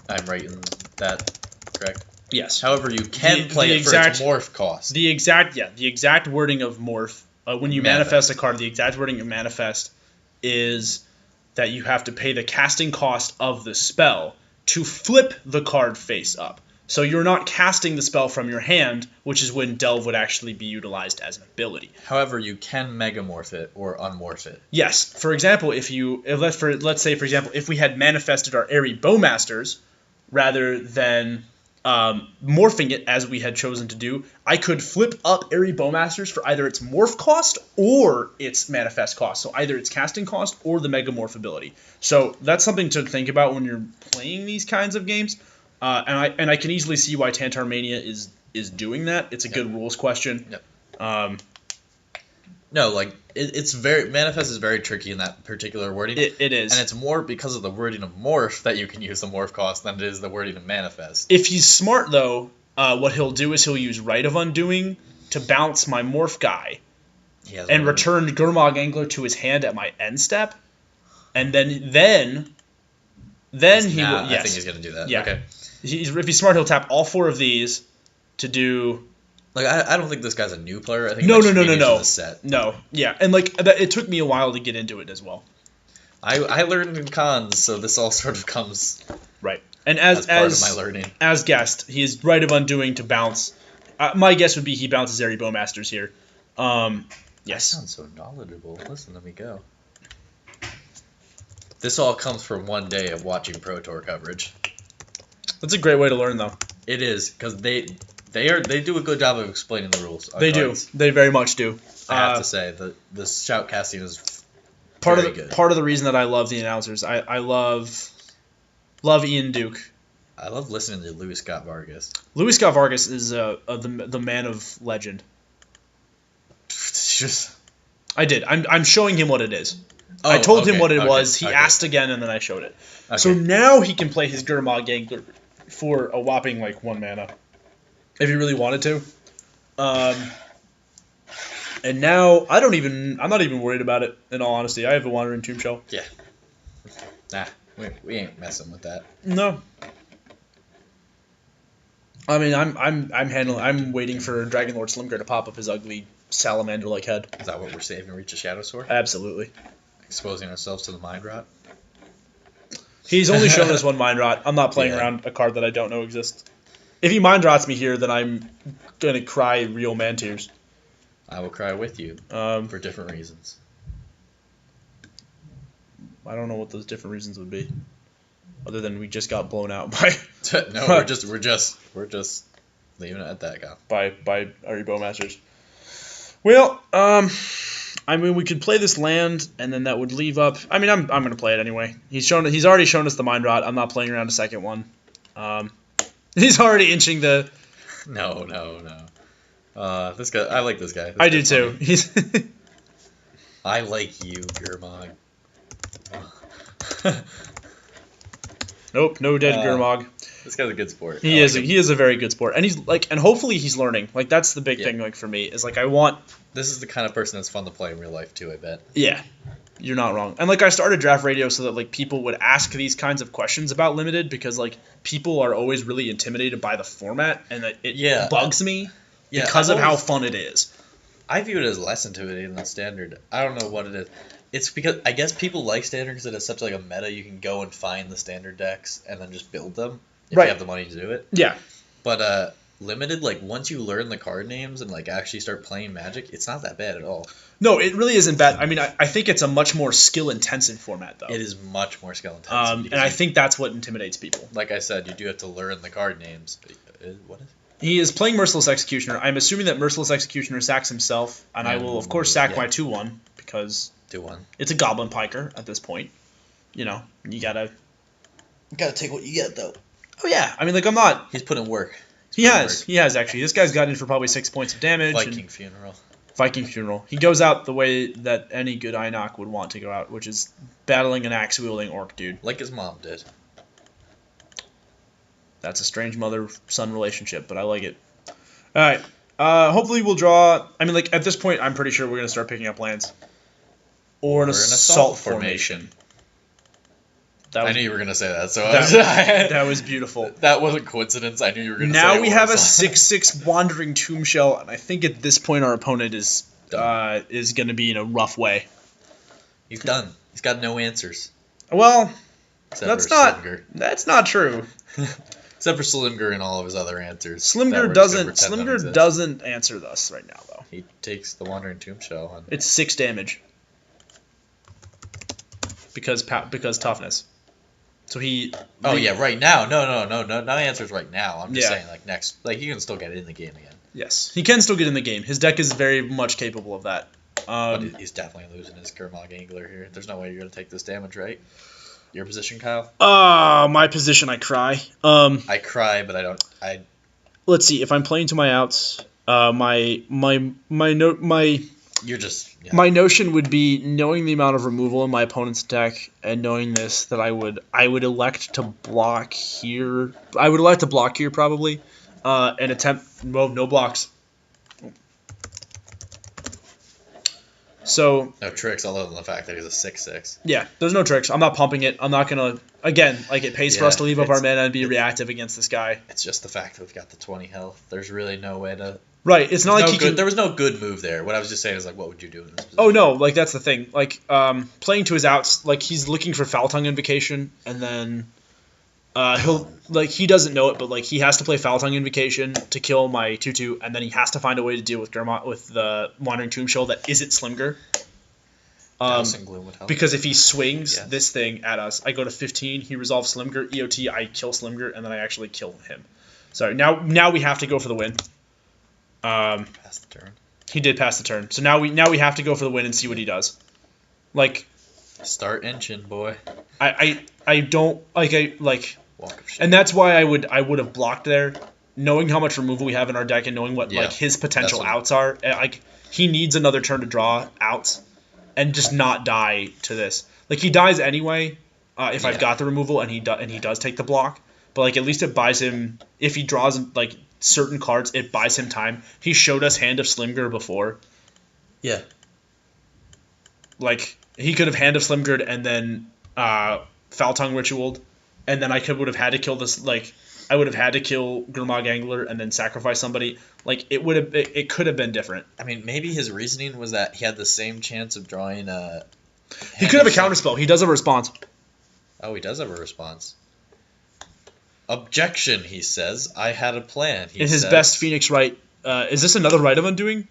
I'm right in that, correct? Yes. However, you can play it for its morph cost. The exact wording of morph. When you manifest a card, the exact wording of manifest is that you have to pay the casting cost of the spell to flip the card face up. So you're not casting the spell from your hand, which is when Delve would actually be utilized as an ability. However, you can megamorph it or unmorph it. Yes. For example, let's say, for example, if we had manifested our Airy Bowmasters rather than morphing it as we had chosen to do, I could flip up Airy Bowmasters for either its morph cost or its manifest cost. So either its casting cost or the megamorph ability. So that's something to think about when you're playing these kinds of games. And I can easily see why Tantar Mania is doing that. It's a good rules question. Yep. No, like it's very manifest is very tricky in that particular wording. It is, and it's more because of the wording of morph that you can use the morph cost than it is the wording of manifest. If he's smart though, what he'll do is he'll use Rite of Undoing to bounce my morph guy, and return Gurmag Angler to his hand at my end step, and then he will. Yes, I think he's gonna do that. Yeah. Okay. If he's smart, he'll tap all 4 of these to do. Like I don't think this guy's a new player. I think No. The set. No, yeah, and like it took me a while to get into it as well. I learned in cons, so this all sort of comes right. And as part of my learning. As guessed, he is Rite of Undoing to bounce. My guess would be he bounces Airy Bowmasters here. Yes. That sounds so knowledgeable. Listen, let me go. This all comes from one day of watching Pro Tour coverage. That's a great way to learn, though. It is, because they do a good job of explaining the rules. They cards. Do. They very much do. I have to say the shout casting is good. Part of the reason that I love the announcers. I love Ian Duke. I love listening to Louis Scott Vargas. Louis Scott Vargas is the man of legend. I did. I'm showing him what it is. Oh, I told him what it was. He asked again, and then I showed it. Okay. So now he can play his Gurmag Angler for a whopping 1 mana, if he really wanted to. And now I'm not even worried about it. In all honesty, I have a Wandering Tomb Shell. Yeah. Nah, we ain't messing with that. No. I mean, I'm waiting for Dragonlord Slimger to pop up his ugly salamander-like head. Is that what we're saving Reach of Shadows for? Absolutely. Exposing ourselves to the Mind Rot? He's only shown us 1 Mind Rot. I'm not playing around a card that I don't know exists. If he Mind Rots me here, then I'm going to cry real man tears. I will cry with you for different reasons. I don't know what those different reasons would be, other than we just got blown out by. No, we're just leaving it at that, guy. By Airy Bowmasters. Well, I mean, we could play this land, and then that would leave up. I mean, I'm going to play it anyway. He's already shown us the Mind Rot. I'm not playing around a second one. He's already inching the. No. This guy, I like this guy. I do too. He's. I like you, Gurmag. Nope, no dead Gurmag. This guy's a good sport. He is a very good sport, and he's and hopefully he's learning. That's the big thing. For me is I want. This is the kind of person that's fun to play in real life too. I bet. Yeah, you're not wrong. And I started Draft Radio so that people would ask these kinds of questions about Limited because people are always really intimidated by the format, and it bugs me because of how fun it is. I view it as less intimidating than Standard. I don't know what it is. It's because I guess people like Standard because it has such a meta. You can go and find the Standard decks and then just build them if you have the money to do it. Yeah. But limited. Like once you learn the card names and like actually start playing Magic, it's not that bad at all. No, it really isn't bad. I mean, I think it's a much more skill-intensive format, though. It is much more skill intensive. And I think that's what intimidates people. Like I said, you do have to learn the card names. What is? He is playing Merciless Executioner. I'm assuming that Merciless Executioner sacks himself, and I will, of course, sack my 2/1 because 2/1. It's a Goblin Piker at this point. You know, you gotta take what you get, though. Oh yeah, I mean, like I'm not. He's put in work. He has actually. This guy's got in for probably 6 points of damage. Viking Funeral. Viking Funeral. He goes out the way that any good Einok would want to go out, which is battling an axe-wielding orc dude. Like his mom did. That's a strange mother-son relationship, but I like it. All right. Hopefully we'll draw. I mean, like at this point, I'm pretty sure we're gonna start picking up lands. Or an assault formation. I knew you were gonna say that, so that was beautiful. That wasn't coincidence. I knew you were gonna. Now we have a 6/6 Wandering Tomb Shell, and I think at this point our opponent is gonna be in a rough way. He's done. He's got no answers. Well, that's not true. Except for Slimger and all of his other answers. Slimger doesn't answer thus right now though. He takes the Wandering Tomb Shell. And it's 6 damage. Because toughness. So he. Oh yeah, right now. No. Not answers right now. I'm just saying like next. Like he can still get in the game again. Yes, he can still get in the game. His deck is very much capable of that. But he's definitely losing his Gurmag Angler here. There's no way you're gonna take this damage, right? Your position, Kyle? My position, I cry. I cry, but I don't. Let's see. If I'm playing to my outs, my You're just. Yeah. My notion would be knowing the amount of removal in my opponent's deck and knowing this that I would elect to block here. I would elect to block here probably, and attempt no blocks. So no tricks other than the fact that he's a 6/6. Yeah, there's no tricks. I'm not pumping it. I'm not gonna it pays for us to leave up our mana and be reactive against this guy. It's just the fact that we've got the 20 health. There's really no way to. Right, it's not like there was no good move there. What I was just saying is like, what would you do in this position? Oh no, like that's the thing. Like playing to his outs, like he's looking for Foul Tongue Invocation, and then he doesn't know it, but like he has to play Foul Tongue Invocation to kill my 2/2, and then he has to find a way to deal with the Wandering Tomb Shell that isn't Slimger. Gloom would help. Because if he swings this thing at us, I go to 15, he resolves Slimger, EOT, I kill Slimger, and then I actually kill him. So now we have to go for the win. Pass the turn. He did pass the turn. So now we have to go for the win and see what he does. Like start inching, boy. I don't like walk of shame. And that's why I would have blocked there, knowing how much removal we have in our deck and knowing what like his potential outs are. Like he needs another turn to draw outs and just not die to this. Like he dies anyway if I've got the removal and he does take the block. But like at least it buys him, if he draws like certain cards, it buys him time. He showed us Hand of Slimger before. Yeah. Like he could have Hand of Slimger and then Foul Tongue Ritualed, and then I would have had to kill this. Like I would have had to kill Gurmag Angler and then sacrifice somebody. Like it could have been different. I mean, maybe his reasoning was that he had the same chance of drawing a. He could have a counterspell. He does have a response. Oh, he does have a response. Objection, he says. I had a plan. In his best Phoenix Rite. Is this another Rite of Undoing?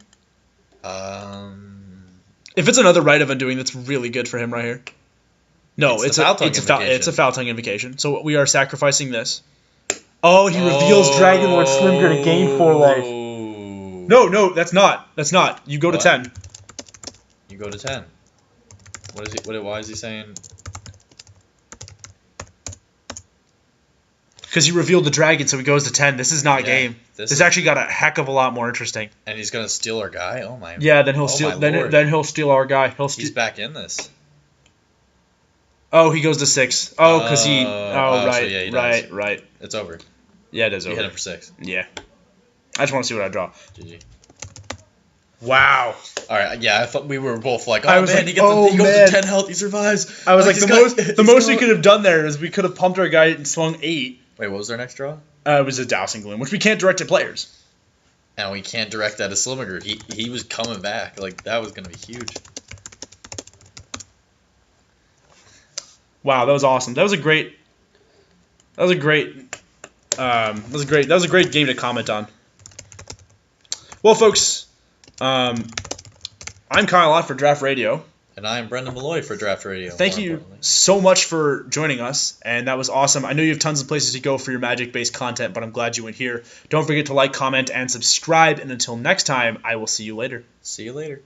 If it's another Rite of Undoing, that's really good for him right here. No, it's a Foul Tongue Invocation. So we are sacrificing this. Oh, he reveals Dragonlord Slimger to gain 4 life. No, that's not. That's not. You go to 10. You go to 10. What is he? Why is he saying? Because he revealed the dragon, so he goes to 10. This is not game. This actually got a heck of a lot more interesting. And he's gonna steal our guy. Oh my. Yeah, then he'll steal. Then he'll steal our guy. He's back in this. Oh, he goes to 6. Oh, because he. Right. So yeah, he does. Right. It's over. Yeah, it is over. You hit him for 6. Yeah. I just want to see what I draw. GG. Wow. All right. Yeah, I thought we were both like, he goes to 10 health, he survives. I was like, the most we could have done there is we could have pumped our guy and swung 8. Wait, what was our next draw? It was a Dousing Gloom, which we can't direct at players. And we can't direct that at Slimger. He was coming back. Like, that was going to be huge. Wow, that was awesome. That was a great That was a great game to comment on. Well, folks, I'm Kyle Ott for Draft Radio. And I'm Brendan Malloy for Draft Radio. Thank you so much for joining us, and that was awesome. I know you have tons of places to go for your Magic-based content, but I'm glad you went here. Don't forget to like, comment, and subscribe, and until next time, I will see you later. See you later.